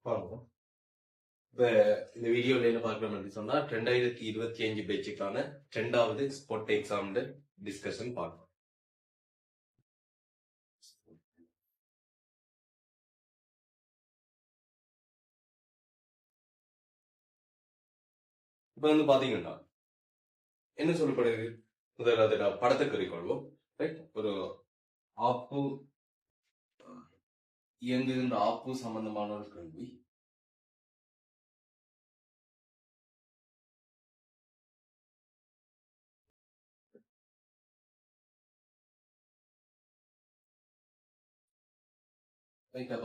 பார்ப்போம். இப்ப இந்த வீடியோல என்ன பார்க்கணும் சொன்னா 2025 பேட்சுக்கான 2வது ஸ்பாட் எக்ஸாம் டிஸ்கஷன் பார்ப்போம். இப்ப வந்து பாத்தீங்கன்னா என்ன சொல்லப்படுது, முதல்ல படத்தை குறிக்கொள்வோம். ஒரு ஆப்பு இயங்குகின்ற ஆப்பு சம்பந்தமான ஒரு கேள்வி.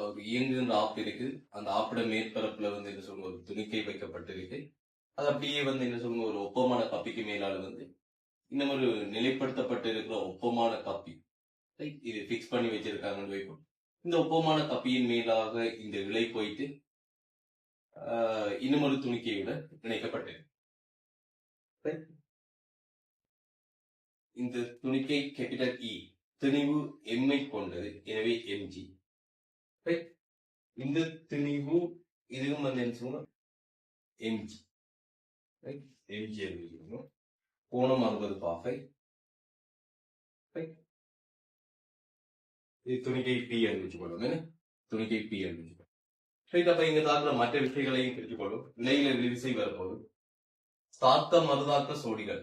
ஒரு இயங்குகின்ற ஆப் இருக்கு. அந்த ஆப்போட மேற்பரப்புல வந்து என்ன சொல்லுங்க ஒரு துணிக்கை வைக்கப்பட்டிருக்கு. அது அப்படியே வந்து என்ன சொல்லுங்க ஒரு ஒப்பமான கப்பிக்கு மேலால வந்து இன்னும் ஒரு நிலைப்படுத்தப்பட்டு இருக்கிற ஒப்பமான கப்பி இது பிக்ஸ் பண்ணி வச்சிருக்காங்கன்னு வைப்போம். இந்த ஒப்பமான கப்பியின் மேலாக இந்த இழை போயிட்டு இன்னும் ஒரு துணிக்கையோட இணைக்கப்பட்டது. இந்த துணிக்கை கேபிட்டல் இ திணிவு எம்ஐ கொண்டது, எனவே எம்ஜி. இந்த திணிவு இதுவும் வந்து என்ன சொல்லணும் எம்ஜி. எம்ஜி எழுதிக்கணும். கோணம் 60 பாகை. இது துணிக்கை பி எழுதிச்சுக்கொள்ளும். துணிக்கை பி எழுதிச்சுக்கொள்ளும். அப்ப இங்க தாக்குற மற்ற விசைகளையும் பிரிச்சுக்கொள்ளும். நிலையில விசை வரப்போகுது. தாக்க மறுதாக்க சோடிகள்,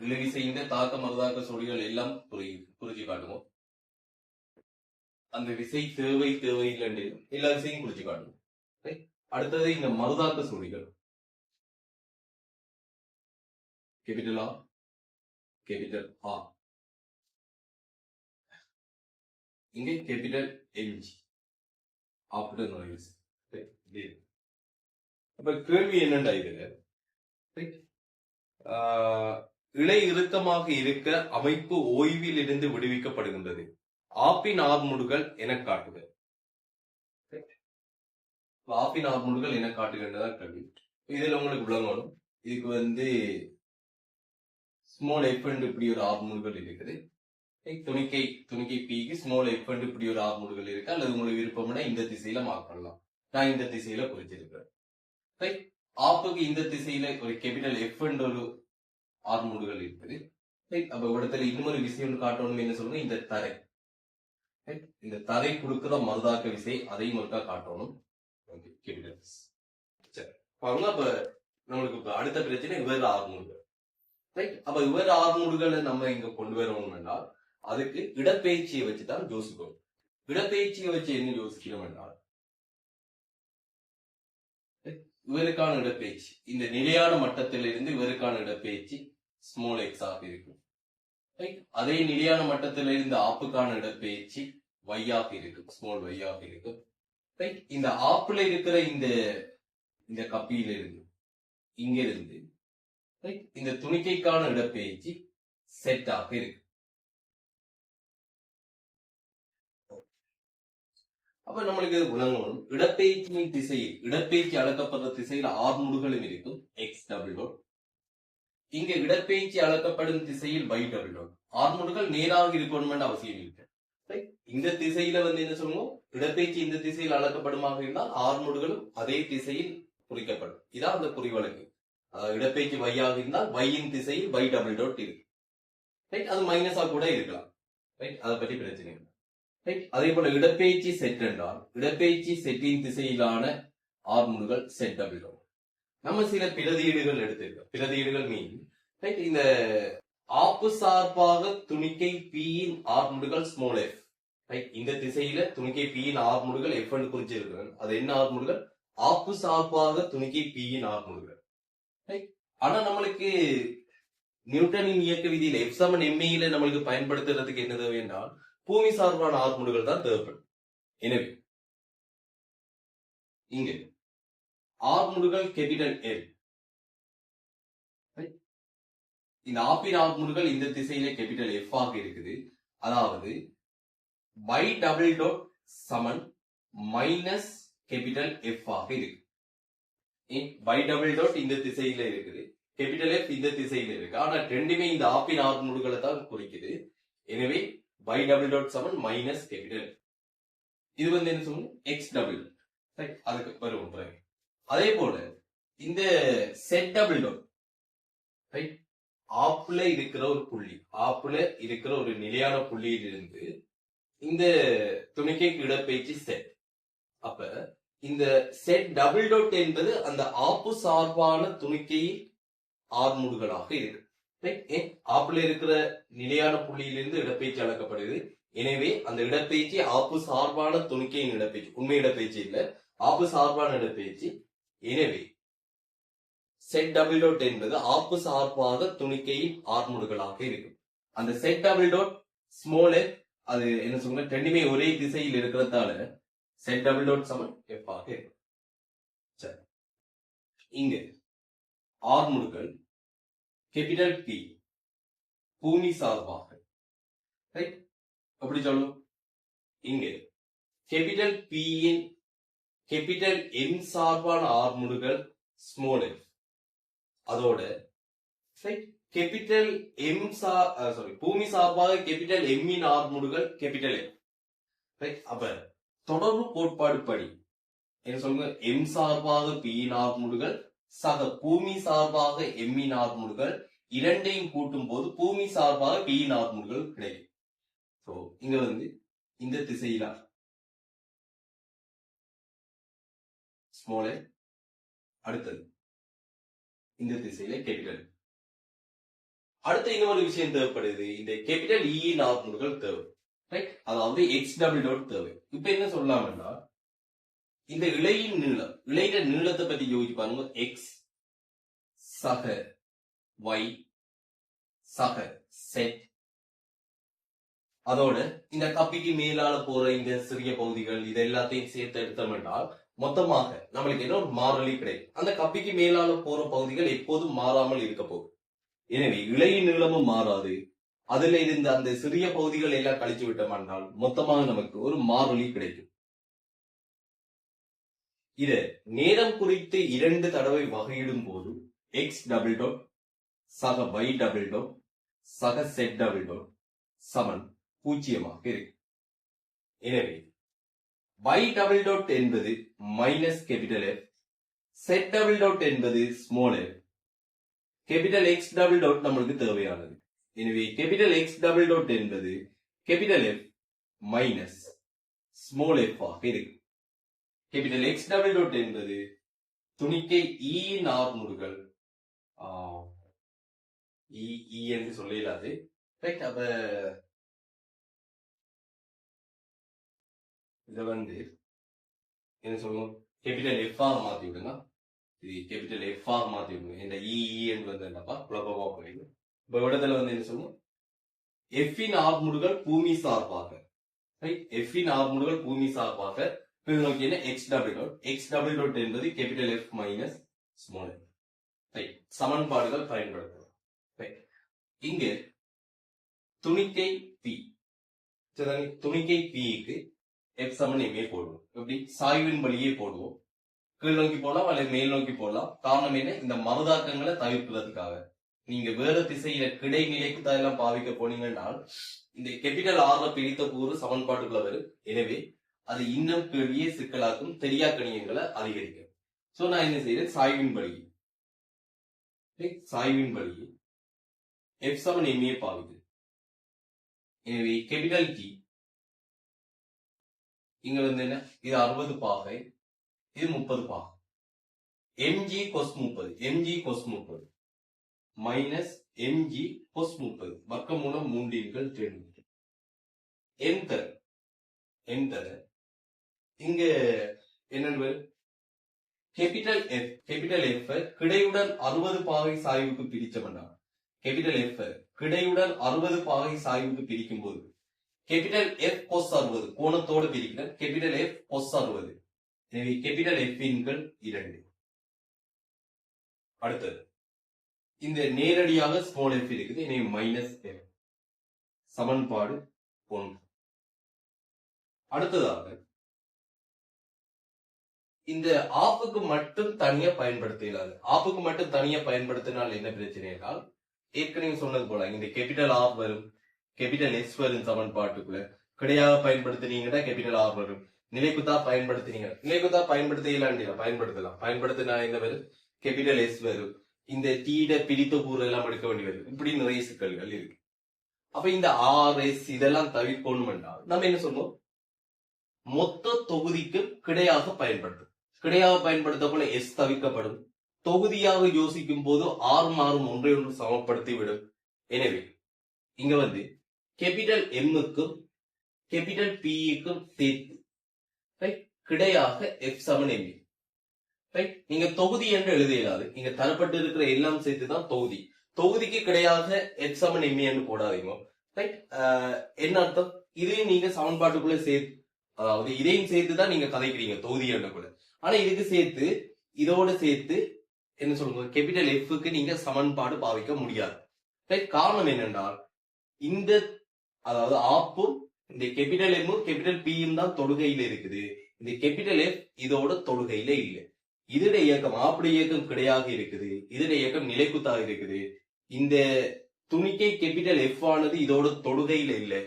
விளைவிசையின் தாக்க மறுதாக்க சோடிகள் எல்லாம் குறிச்சு காட்டுவோம். அந்த விசை தேவை இல்லை எல்லா விசையும் குறிச்சு காட்டுவோம். அடுத்தது இந்த மறுதாக்க சோடிகள் கேபிட்டல் ஆர், கேபிட்டல் ஆர், இங்கே கேபிட்டல் எம்ஜி ஆப்டர் நோய்ஸ். அப்ப கேள்வி என்னண்டா இதுல இழை இறுக்கமாக இருக்க அமைப்பு ஓய்வில் இருந்து விடுவிக்கப்படுகின்றது. ஆப்பின் ஆர்முடுகள் என காட்டுக. ஆப்பின் ஆர்முடுகள் என காட்டுகின்றதா கேள்வி. இதுல உங்களுக்கு விளங்கணும். இதுக்கு வந்து ஸ்மால் எஃப் இப்படி ஒரு ஆர்முடுகள் இருக்குது. துணிக்கை பிக்கு ஸ்மால் எஃப் இப்படி ஒரு ஆர்முடுகள் இருக்கு. அல்லது உங்களுக்கு விருப்பம்னா இந்த திசையில மார்க் பண்ணலாம். நான் இந்த திசையில குறிச்சிருக்கிறேன். ஆப்புக்கு இந்த திசையில ஒரு கேபிட்டல் எஃப் ஒரு ஆர்முடுகள் இருக்குது. அப்ப இடத்துல இன்னொரு விஷயம் காட்டணும். என்ன சொல்லுங்க, இந்த தரை, இந்த தரை கொடுக்கிற மறுதாக்க விசை அதையும் ஒருக்கா காட்டணும். அப்ப நம்மளுக்கு இப்ப அடுத்த பிரச்சனை இவர் ஆர்முடுகள். அப்ப இவர் ஆர்முடுகளை நம்ம இங்க கொண்டு வரணும் என்றால் அதுக்கு இடப்பெயர்ச்சியை வச்சுதான் யோசிக்கணும். இடப்பெயர்ச்சியை வச்சு என்ன யோசிக்கணும் என்றால் இவருக்கான இடப்பெயர்ச்சி இந்த நிலையான மட்டத்திலிருந்து இவருக்கான இடப்பெயர்ச்சி ஸ்மால் எக்ஸ் ஆக இருக்கும். அதே நிலையான மட்டத்திலிருந்து ஆப்புக்கான இடப்பெயர்ச்சி y ஆக இருக்கும், ஸ்மால் y ஆக இருக்கும். இந்த ஆப்புல இருக்கிற இந்த கப்பியில இருந்து இங்க இருந்து இந்த துணிக்கைக்கான இடப்பெயர்ச்சி செட் ஆக இருக்கு. அப்ப நம்மளுக்கு விளங்கணும் இடப்பெயர்ச்சியின் திசையில் இடப்பெயர்ச்சி அளக்கப்படுற திசையில் ஆர்முடுகளும் இருக்கும் எக்ஸ் டபுள் டாட். இங்க இடப்பெயர்ச்சி அளக்கப்படும் திசையில் y டபுள் டாட். ஆர்முடுகள் நேராக இருக்கணும் அவசியம் இருக்கு. இந்த திசையில வந்து என்ன சொல்லுவோம், இடப்பெயர்ச்சி இந்த திசையில் அளக்கப்படுமாக இருந்தால் ஆர்முடுகளும் அதே திசையில் குறிக்கப்படும். இதான் அந்த குறிவழக்கு. இடப்பெயர்ச்சி y ஆக இருந்தால் y-யின் திசையில் y டபுள் டாட் இருக்கு. அது மைனஸா கூட இருக்கலாம். அதை பற்றி பிரச்சனை இல்லை. அதே போல இடப்பெயர்ச்சி செட் என்றால் இடப்பெயர்ச்சி செட்டின் திசையிலான ஆர்முடுகள் செட் டபுள் டாட். நம்ம சில பிரதியீடுகள் எடுத்திருக்கோம். பிரதியீடுகள் மீன் இந்த ஆப்பு சார்பாக துணிக்கை பியின் ஆர்முடுகள் ஸ்மால் எஃப். இந்த திசையில துணிக்கை பியின் ஆர்முடுகள் எஃப் என்று குறிச்சிருக்கிறேன். அது என்ன ஆர்முடுகள்? ஆப்பு சார்பாக துணிக்கை பியின் ஆர்முடுகள். ஆனா நம்மளுக்கு நியூட்டனின் இயக்க விதியில எஃப் சமன் எம்ஏல நம்மளுக்கு பயன்படுத்துறதுக்கு என்ன தேவை என்றால் பூமி சார்பான ஆர்முடுகள் தான் தேவைப்படும். எனவே இங்க ஆர்முடுகள் கேபிட்டல் எல். இந்த ஆப்பின் ஆர்முடுகள் இந்த திசையில கேபிட்டல் எஃப் ஆக இருக்குது. அதாவது y டபுள் டாட் சமன் மைனஸ் கேபிட்டல் எஃப் ஆக இருக்கு. y டபுள் டாட் இந்த திசையில இருக்குது, கேபிட்டல் எஃப் இந்த திசையில இருக்கு. ஆனா ரெண்டுமே இந்த ஆப்பின் ஆர்முடுகளை தான் குறிக்குது. எனவே y டபுள் டாட் சமன் மைனஸ் கேபிட்டல். இது வந்து என்ன சொல்லணும், எக்ஸ் டபுள். Right? அதுக்கு வருவோம் பிறகு. அதே போல இந்த செட் டபுள் டாட் ரைட் ஆப்புல இருக்கிற ஒரு புள்ளி, ஆப்புல இருக்கிற ஒரு நிலையான புள்ளியிலிருந்து இந்த துணிக்கைக்கு இடப்பெயர்ச்சி செட். அப்ப இந்த செட் டபுள் டாட் என்பது அந்த ஆப்பு சார்பான துணிக்கையின் ஆர்முடுகளாக இருக்கு. ஆப்புல இருக்கிற நிலையான புள்ளியிலிருந்து இடப்பெயர்ச்சி அளக்கப்படுது. எனவே அந்த இடப்பெயர்ச்சி ஆப்பு சார்பான துணிக்கையின் இடப்பெயர்ச்சி, உண்மை இடப்பெயர்ச்சி இல்ல, ஆப்பு சார்பான இடப்பெயர்ச்சி. எனவே செட் டபுள் டாட் என்பது ஆப்பு சார்பாக துணிக்கையின் ஆர்முடுகளாக இருக்கும். அந்த set double dot small F, அது என்ன சொல்லுங்க, ரெண்டுமே ஒரே திசையில் இருக்கிறதால செட் டபுள் டாட் சமன் எஃப் ஆக இருக்கும். சரி, இங்க ஆர்முடுகள் கேபிட்டல் பி பூமி சார்பாக, ரைட், அப்படி சொல்லும். இங்க கேபிட்டல் பி இன் கேபிட்டல் எம் சார்பான ஆர்முடுகள் ஸ்மால் எஃப், அதோட கேபிட்டல் எம் பூமி சார்பாக கேபிட்டல் எம் இன் ஆர்முடுகள் கேபிட்டல் எம். அப்ப தொடர்பு கோட்பாடு படி என்ன சொல்லுங்க, எம் சார்பாக பி இன் ஆர்முடுகள் சக பூமி சார்பாக எம் இன் ஆர்முடுகள் இரண்டையும் கூட்டும் போது பூமி சார்பாக பி இன் ஆர்முடுகள் கிடைக்கும். சோ இங்க இந்த திசையில ஸ்மால் எம், அடுத்தது இந்த திசையில கேபிட்டல். அடுத்த இன்னொரு விஷயம் தேவைப்படுது, இந்த கேபிட்டல் இ இன் ஆர்முடுகள் தேவை. ரைட், அதாவது எக்ஸ் டபுள் டாட் தேவை. இப்ப என்ன சொல்லலாம்னா, இந்த இழையின் நீளம், இழையில நீளத்தை பத்தி யோசிச்சு பாருங்க. எக்ஸ் சக ஒய் சக செட், அதோட இந்த கப்பிக்கு மேலால போற இந்த சிறிய பகுதிகள், இது எல்லாத்தையும் சேர்த்து எடுத்தோம் என்றால் மொத்தமாக நம்மளுக்கு என்ன ஒரு மாறிலி கிடைக்கும். அந்த கப்பிக்கு மேலால போற பகுதிகள் எப்போதும் மாறாமல் இருக்க போகுது. எனவே இழையின் நீளமும் மாறாது. அதுல இருந்த அந்த சிறிய பகுதிகள் எல்லாம் கழிச்சு விட்டோம் என்றால் மொத்தமாக நமக்கு ஒரு மாறிலி கிடைக்கும். இத நேரம் குறித்து 2 தடவை வகையிடும் போது எக்ஸ் டபுள் டாட் சக ஒய் டபுள் டாட் சக செட் டபுள் டாட் சமன் 0 இருக்கு. எனவே y டபுள் டாட் என்பது minus capital F, z double dot என்பது small f, capital X double dot நம்மளுக்கு தேவையானது. எனவே கேபிட்டல் எக்ஸ் டபுள் டாட் என்பது capital F minus small f ஆக இருக்கு. கேபிட்டல் எக்ஸ் டபுள் டாட் என்பது துணிக்கை இ இன் ஆர்முடுகள், இ என்று சொல்லிடாது. ரைட், அப்ப இத என்ன சொல்லுவோம், கேபிட்டல் எஃப் ஆக மாத்தி விடுங்க. இது கேபிட்டல் எஃப் ஆக மாத்தி விடுங்க. இந்த இ என்பது என்னப்பா குழப்பமா போயிடும். இப்ப இடத்துல என்ன சொல்லுவோம், எஃப் இன் ஆர்முடுகள் பூமி சார்பாக, ரைட், எஃப் இன் ஆர்முடுகள் பூமி சார்பாக நோக்கி x double dot, x double dot என்பது capital F minus small f. Right, சமன்பாடுகள் பயன்படுத்தலாம். ரைட், இங்க துணிக்கை பி, துணிக்கை பிக்கு எஃப் சமன் எம்ஏ போடுவோம். எப்படி, சாய்வின் வழியே போடுவோம். கீழ் நோக்கி போடலாம் அல்லது மேல் நோக்கி போடலாம். காரணம் என்ன, இந்த மறுதாக்கங்களை தவிர்ப்பதற்காக. நீங்க வேற திசையில கிடைநிலைக்கு தான் எல்லாம் பாவிக்க போனீங்கன்னா இந்த கேபிட்டல் ஆர்ல பிரித்த கூறு சமன்பாட்டுக்குள்ள வரும். எனவே அது இன்னும் பெரிய சிக்கலாக்கும், தெரியா கணியங்களை அதிகரிக்கும். சோ நான் என்ன செய்யறேன், சாய்வின் வழி எஃப் சமன் எம்ஏ பாவிக்கு. எனவே கேபிட்டல் டி இங்க என்ன, இது 60 பாகை, இது 30 பாகை. mg cos 30, mg cos 30 minus mg cos 30 வர்க்கமூலம் 3/2. என்டர் இங்க என்ன, கேபிட்டல் எஃப் கிடையுடன் 60 பாகை சாய்வுக்கு பிரிச்சோம்னா, கேபிட்டல் எஃப் கிடையுடன் 60 பாகை சாய்வுக்கு பிரிக்கும் போது கேபிட்டல் எஃப் cos 60 கோணத்தோடு பிரிக்கிற கேபிட்டல் எஃப் cos 60. எனவே கேபிட்டல் எஃப் இன்கள் 2. அடுத்தது இந்த நேரடியாக ஸ்மால் எஃப் இருக்குது. எனவே மைனஸ் எஃப், சமன்பாடு 1. அடுத்ததாக இந்த ஆப்புக்கு மட்டும் தனியா பயன்படுத்த இயலாது. ஆப்புக்கு மட்டும் தனியா பயன்படுத்தினால் என்ன பிரச்சனை என்றால், ஏற்கனவே சொன்னது போல இந்த கேபிட்டல் ஆர் வரும், கேபிட்டல் எஸ் வரும் சமன்பாட்டுக்குள்ள. கிடையாக பயன்படுத்தினீங்கன்னா கேபிட்டல் ஆர் வரும், நிலைக்குத்தா பயன்படுத்தினீங்க. நிலைக்குத்தா பயன்படுத்தலாம். பயன்படுத்தினா என்ன வரும்? கேபிட்டல் எஸ் வரும். இந்த டீட பிரித்த கூறு எல்லாம் எடுக்க வேண்டி வரும். இப்படி நிறைய சிக்கல்கள் இருக்கு. அப்ப இந்த ஆர்எஸ் இதெல்லாம் தவிர்க்கணும் என்றால் நம்ம என்ன சொல்லுவோம்? மொத்த தொகுதிக்கு கிடையாக பயன்படுத்தும். கிடையாக பயன்படுத்த போல எஸ் தவிர்க்கப்படும். தொகுதியாக யோசிக்கும் போது ஆறு மாறும் ஒன்றை ஒன்று சமப்படுத்தி விடும். எனவே இங்க வந்து கேபிட்டல் எம்முக்கும் கேபிட்டல் பிக்கும் சேர்த்து கிடையாக எஃப் சமன் எம். ரைட், நீங்க தொகுதி என்று எழுத இயலாது. இங்க தரப்பட்டு இருக்கிற எல்லாம் சேர்த்து தான் தொகுதி. தொகுதிக்கு கிடையாக எஃப் சமன் எம் என்று போடாதீங்க. ரைட், என்ன அர்த்தம்? இதையும் நீங்க சமன்பாட்டுக்குள்ள சேர்த்து, அதாவது இதையும் சேர்த்து தான் நீங்க கதைக்கிறீங்க தொகுதி என்றக்குள்ள. ஆனா இதுக்கு சேர்த்து இதோட சேர்த்து என்ன சொல்லுங்க, கேபிட்டல் எஃப்க்கு நீங்க சமன்பாடு பாவிக்க முடியாது. ரைட், காரணம் என்னென்றால் இந்த அதாவது ஆப்பும் இந்த கேபிட்டல் எம்மும் கேபிட்டல் பியும் தான் தொடுகையில இருக்குது. இந்த கேபிட்டல் எஃப் இதோட தொடுகையில இல்லை. இதோட இயக்கம் ஆப்புடைய இயக்கம் கிடையாக இருக்குது. இதோட இயக்கம் நிலைக்குத்தாக இருக்குது. இந்த துணிக்கை கேபிட்டல் எஃப் ஆனது இதோட தொடுகையில இல்லை.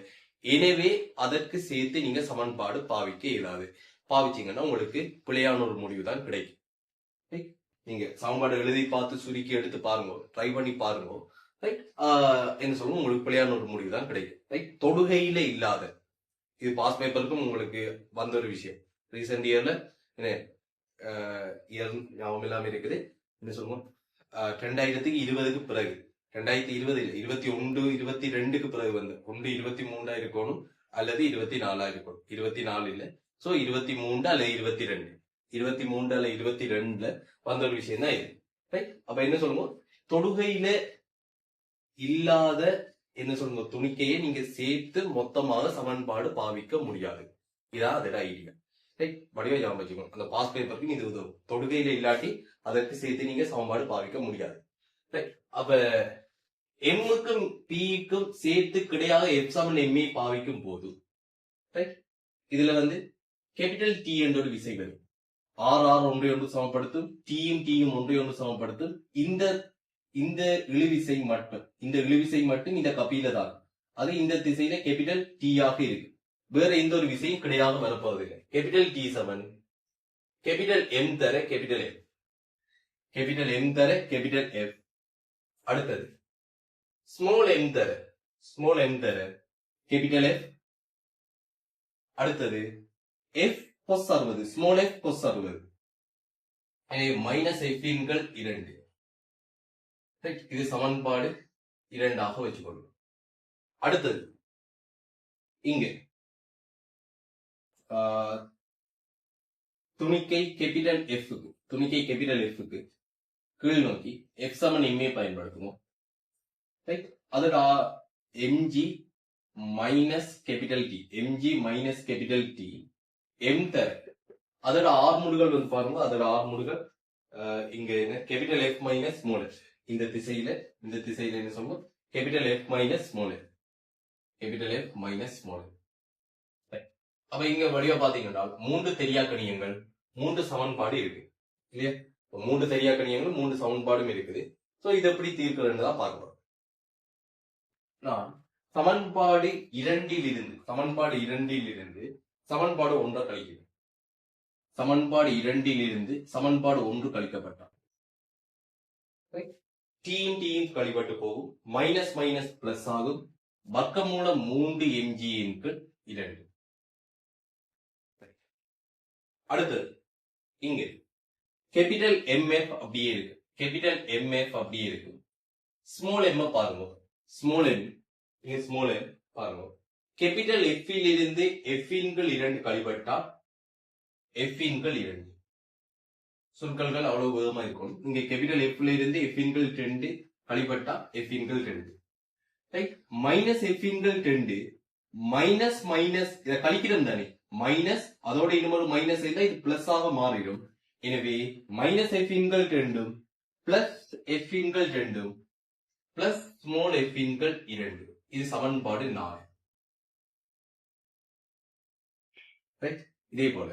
எனவே அதற்கு சேர்த்து நீங்க சமன்பாடு பாவிக்க இயலாது. பாவிச்சீங்கன்னா உங்களுக்கு பிழையான ஒரு முடிவு தான் கிடைக்கும். நீங்க சமன்பாடு எழுதி பார்த்து சுருக்கி எடுத்து பாருங்க, ட்ரை பண்ணி பாருங்க. ரைட், என்ன சொல்லுவோம், உங்களுக்கு பிழையான ஒரு முடிவு தான் கிடைக்கும். ரைட், தொடுகையில இல்லாத, இது பாஸ் பேப்பருக்கும் உங்களுக்கு வந்த ஒரு விஷயம். ரீசெண்ட் இயர்ல என்ன இயர் ஞாபகம் இல்லாம இருக்குது. என்ன சொல்லுவோம், 2020க்கு பிறகு 2020 இல்ல 21 22க்கு பிறகு வந்து ஒன்று 23 இருக்கணும் அல்லது 24 இருக்கணும். 24 இல்ல, சோ 23 அல்லது 22, 23 அல்லது 22ல வந்த ஒரு விஷயம் தான் இது. ரைட், அப்ப என்ன சொல்லுவோம், தொடுகையில இல்லாத என்ன சொல்லுங்க துணிக்கையை நீங்க சேர்த்து மொத்தமாக சமன்பாடு பாவிக்க முடியாது. இதான் அதோட ஐடியா. ரைட், வடிவ ஞாபகம் வச்சுக்கணும். அந்த பாஸ் பேப்பருக்கு இது உதவும். தொடுகையில இல்லாட்டி அதற்கு சேர்த்து நீங்க சமன்பாடு பாவிக்க முடியாது. ரைட், அப்ப எம்முக்கும் பிக்கும் சேர்த்து கிடையாக எஃப் சமன் எம்ஐ பாவிக்கும் போது ரைட், இதுல வந்து கேபிட்டல் டி என்ற ஒரு விசை வரும். ஆர் ஆர் ஒன்றை ஒன்று சமப்படுத்தும், டீயும் ஒன்றை ஒன்று சமப்படுத்தும். இந்த இழுவிசை மட்டும் இந்த கப்பியில தான். அது இந்த திசையில கேபிட்டல் டி ஆக இருக்கு. வேற எந்த ஒரு விசையும் கிடையாக வரப்போவதில்லை. கேபிட்டல் டி சமன் கேபிட்டல் எம் தர கேபிட்டல் எஃப், கேபிட்டல் எம் தர கேபிட்டல் எஃப். அடுத்தது ஸ்மால் எம் தர கேபிட்டல் எஃப். அடுத்தது f cos 60, small f cos 60. Minus F இன்கள் 2. இது சமன்பாடு 2ஆக வச்சுக்கொள்ளும். அடுத்தது இங்க துணிக்கை கேபிட்டல் எஃப்க்கு கீழ் நோக்கி எஃப் சமன் எம்ஏ பயன்படுத்துவோம். அதோட MG minus capital D M தர அதோட ஆர்முடுகள் வந்து பாருங்க. அதோட ஆர்முடுகள் இங்க என்ன, capital F minus small F. இந்த திசையில என்ன சொல்லுவோம், capital F minus small f, capital F minus small F. அப்ப இங்க வடிவா பாத்தீங்கன்னா 3 தெரியாக்கணியங்கள் 3 சமன்பாடு இருக்கு இல்லையா? 3 தெரியாக்கணியங்கள் 3 சமன்பாடும் இருக்குது. சோ இது எப்படி தீர்க்கிறதுன்னு தான் பார்க்கிறோம். நான் சமன்பாடு 2லிருந்து சமன்பாடு 1 கழிக்கிறேன். சமன்பாடு 2லிருந்து சமன்பாடு 1 கழிக்கப்பட்டால் டீயும் கழிப்பட்டு போகும். மைனஸ் மைனஸ் பிளஸ் ஆகும். வர்க்கமூலம் 3 mg இன்கள் 2. அடுத்தது இங்க கேபிட்டல் எம்எஃப் அப்படியே இருக்கு. ஸ்மால் எம் பாருங்க. ஸ்மால் எம் பாருங்க. கேபிட்டல் எஃப் இலிருந்து எஃப் இன்கள் 2 கழிப்பட்டால் எஃப் இன்கள் 2. சொற்கள் அவ்வளவு வேகமா இருக்கும். இங்க கேபிட்டல் எஃப்ல இருந்து எஃப் இன்கள் 2 கழிப்பட்டா எஃப் இன்கள் 2. ரைட், மைனஸ் எஃப் இன்கள் 2 மைனஸ் மைனஸ் இதை கழிக்கிறோம் தானே, மைனஸ் அதோட இன்னொரு மைனஸ் இருந்தா இது பிளஸ் ஆக மாறிடும். எனவே மைனஸ் எஃப் இன்கள் 2 பிளஸ் எஃப் இன்கள் 2 பிளஸ் ஸ்மால் எஃப் இன்கள் 2. இது சமன்பாடு 4. இதே போல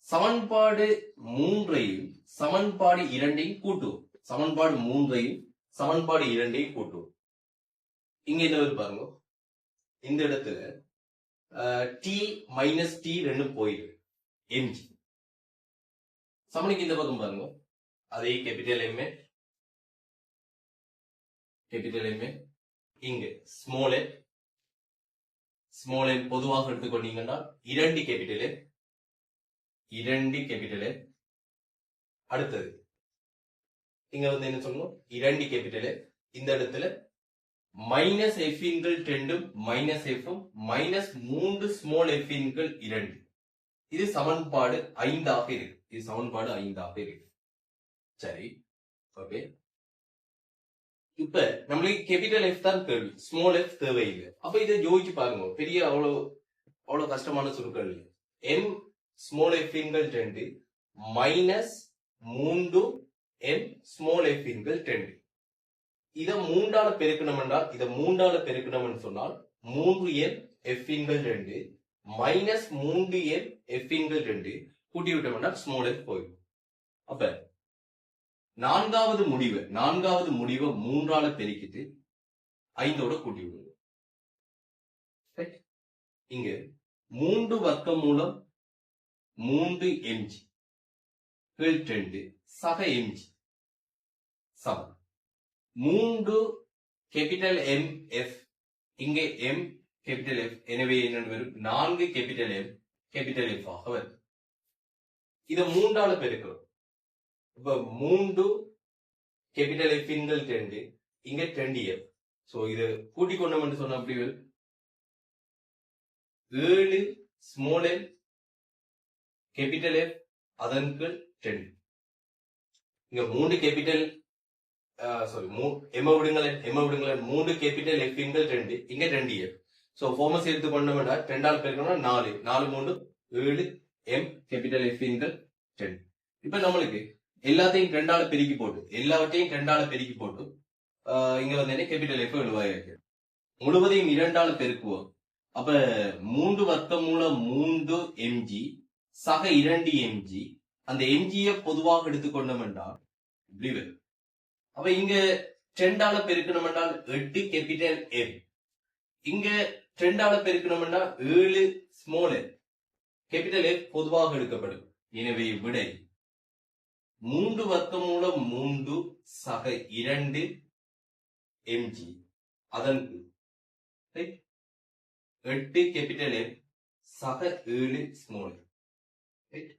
சமன்பாடு 3ஐயும் சமன்பாடு 2ஐயும் கூட்டுவோம். சமன்பாடு 3ஐயும் சமன்பாடு 2ஐயும் கூட்டுவோம். இங்க என்ன பாருங்க, இந்த இடத்துல டி மைனஸ் டி ரெண்டும் போயிடும் எம்ஜி. சமனுக்கு இந்த பக்கம் பாருங்க, அதே கேபிட்டல் எம் இங்க ஸ்மால் எம் பொதுவாக எடுத்துக்கொண்டீங்கன்னா இரண்டு கேபிட்டல் அடுத்தது இங்க வந்து என்ன சொல்லணும், இரண்டு கேபிட்டல் இந்த இடத்துல மைனஸ் எஃப் இன்கள் 2 minus F minus 3 small F இன்கள் 2. இது சமன்பாடு 5 இருக்கு. சரி, ஓகே. இப்ப நம்மளுக்கு கேபிட்டல் எஃப் தான் கேள்வி, ஸ்மால் எஃப் தேவையில்லை. அப்ப இதை யோசிச்சு பாருங்க, பெரிய அவ்வளவு கஷ்டமான சுருக்கள் இல்லை. எம் ஸ்மால் எஃப் இன்கள் 2 மைனஸ் 3 எம் ஸ்மால் எஃப் இன்கள் 2. இதை 3ஆல பெருக்கணும் என்றால் சொன்னால் 3 எம் எஃப் இன்கள் 2 மைனஸ் 3 எம் எஃப் இன்கள் 2 கூட்டி விட்டோம்னா ஸ்மால் எஃப் போயிடும். அப்ப நான்காவது முடிவை 3ஆல பெருக்கிட்டு 5ஓட கூட்டி விடுவோம். இங்க 3 வர்க்கமூலம் 3 எம்ஜி 2 சக எம்ஜி சமம் 3 கேபிட்டல் எம் எஃப், இங்கே எம் கேபிட்டல் எஃப், எனவே என்ன வரும் 4 கேபிட்டல் எம் கேபிட்டல் எஃப் ஆக வரும். இதை 3ஆல பெருக்கிறோம். இப்ப 3 கேபிட்டல் எஃப் இன்கள் 2 இங்க 2 எஃப். சோ இது கூட்டிக் கொண்டோம் சொன்ன அப்படி 7 ஸ்மால் எம் கேபிட்டல் எஃப் அதன் 2. இங்க 3 கேபிட்டல் எம்ம விடுங்களேன் 3 கேபிட்டல் எஃப் இன்கள் 2 இங்க 2 எஃப். சோ ஃபார்மஸ் எடுத்து கொண்டோம்னா 2ஆல் பெருக்கணும்னா 4 3 7 எம் கேபிட்டல் எஃப் இன்கள் 2. இப்ப நம்மளுக்கு எல்லாத்தையும் 2ஆல பெருக்கி போட்டு இங்க வந்து என்ன கேபிட்டல் எஃப் எழுவாயிருக்கு. முழுவதையும் 2ஆல பெருக்குவோம். அப்ப 3 வர்க்கமூலம் 3 எம்ஜி சக 2 எம்ஜி, அந்த எம்ஜியை பொதுவாக எடுத்துக்கொண்டோம் என்றால் இப்படி வரும். அப்ப இங்க 2ஆல பெருக்கணும் என்றால் 8 கேபிட்டல் எம், இங்க 2ஆல பெருக்கணும் என்றால் 7 ஸ்மால் எம் கேபிட்டல் எஃப் பொதுவாக எடுக்கப்படும். எனவே விடை 3 வர்க்கமூலம் 3 சக 2 எம்ஜி அதன் 8 கேபிட்டல் எம் சக 7 ஸ்மால் எம்.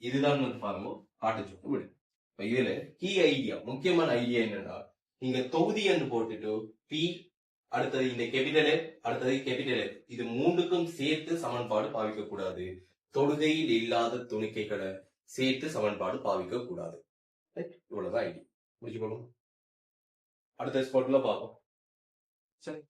இதுதான் வந்து பாருங்க காட்டுச்சொட்டு விடை. இப்ப இதுல கீ ஐடியா, முக்கியமான ஐடியா என்னன்னா, நீங்க தொகுதி என்று போட்டுட்டு பி அடுத்தது இந்த கேபிட்டல் எஃப் அடுத்தது கேபிட்டல் எஃப் இது 3க்கும் சேர்த்து சமன்பாடு பாவிக்க கூடாது. தொடுகையில் இல்லாத துணிக்கைகளை சேர்த்து சமன்பாடு பாவிக்க கூடாது. இவ்வளவுதான் ஐடியா. முடிச்சுக்கணும். அடுத்த ஸ்பாட்ல பார்ப்போம். சரி.